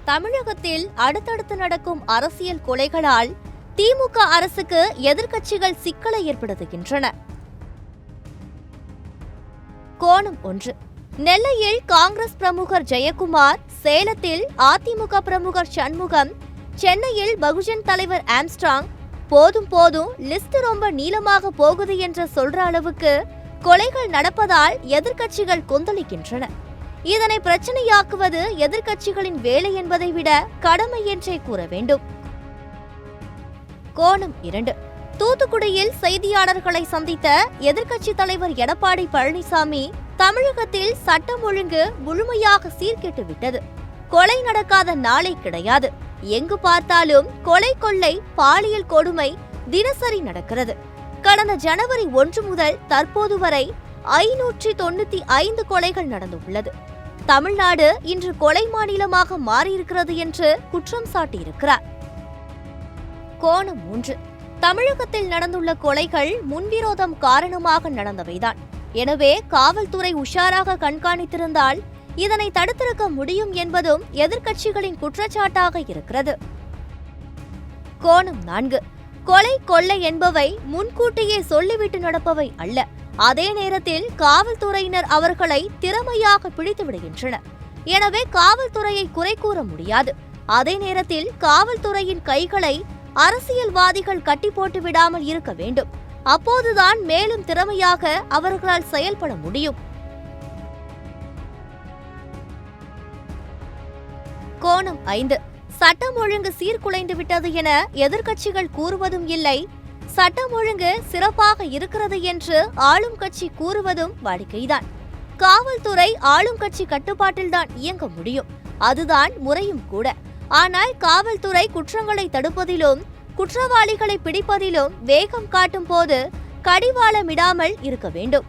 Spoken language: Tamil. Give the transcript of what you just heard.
தமிழகத்தில் அடுத்தடுத்து நடக்கும் அரசியல் கொலைகளால் திமுக அரசுக்கு எதிர்க்கட்சிகள் சிக்கலை ஏற்படுத்துகின்றன. கோணம் 1. நெல்லையில் காங்கிரஸ் பிரமுகர் ஜெயக்குமார், சேலத்தில் அதிமுக பிரமுகர் சண்முகம், சென்னையில் பகுஜன் தலைவர் ஆம்ஸ்ட்ராங். போதும் போதும், லிஸ்ட் ரொம்ப நீளமாக போகுது என்று சொல்ற அளவுக்கு கொலைகள் நடப்பதால் எதிர்க்கட்சிகள் கொந்தளிக்கின்றன. இதனை பிரச்சனையாக்குவது எதிர்க்கட்சிகளின் வேலை என்பதை விட கடமை என்றே கூற வேண்டும். கோணம் 2. தூத்துக்குடியில் செய்தியாளர்களை சந்தித்த எதிர்க்கட்சி தலைவர் எடப்பாடி பழனிசாமி, தமிழகத்தில் சட்டம் ஒழுங்கு முழுமையாக சீர்கெட்டு விட்டது. கொலை நடக்காத நாளே கிடையாது. எங்கு பார்த்தாலும் கொலை, கொள்ளை, பாலியல் கொடுமை தினசரி நடக்கிறது. கடந்த ஜனவரி 1 முதல் தற்போது வரை 595 கொலைகள் நடந்துள்ளது. தமிழ்நாடு இன்று கொலை மாநிலமாக மாறியிருக்கிறது என்று குற்றம் சாட்டியிருக்கிறார். கோணம் 3. தமிழகத்தில் நடந்துள்ள கொலைகள் முன்விரோதம் காரணமாக நடந்தவைதான். எனவே காவல்துறை உஷாராக கண்காணித்திருந்தால் இதனை தடுத்திருக்க முடியும் என்பதும் எதிர்க்கட்சிகளின் குற்றச்சாட்டாக இருக்கிறது. கோணம் 4. கொலை, கொள்ளை என்பவை முன்கூட்டியே சொல்லிவிட்டு நடப்பவை அல்ல. அதே நேரத்தில் காவல்துறையினர் அவர்களை திறமையாக பிடித்து விடுகின்றனர். எனவே காவல்துறையை குறை கூற முடியாது. அதே நேரத்தில் காவல்துறையின் கைகளை அரசியல்வாதிகள் கட்டி போட்டு விடாமல் இருக்க வேண்டும். அப்போதுதான் மேலும் திறமையாக அவர்களால் செயல்பட முடியும். கோணம் 5. சட்டம் ஒழுங்கு சீர்குலைந்து விட்டது என எதிர்க்கட்சிகள் கூறுவதும் இல்லை, சட்டம் ஒழுங்கு சிறப்பாக இருக்கிறது என்று ஆளும் கட்சி கூறுவதும் வாடிக்கைதான். காவல்துறை ஆளும் கட்சி கட்டுப்பாட்டில்தான் இயங்க முடியும். அதுதான் முறையும் கூட. ஆனால் காவல்துறை குற்றங்களை தடுப்பதிலும் குற்றவாளிகளை பிடிப்பதிலும் வேகம் காட்டும் போது கடிவாளமிடாமல் இருக்க வேண்டும்.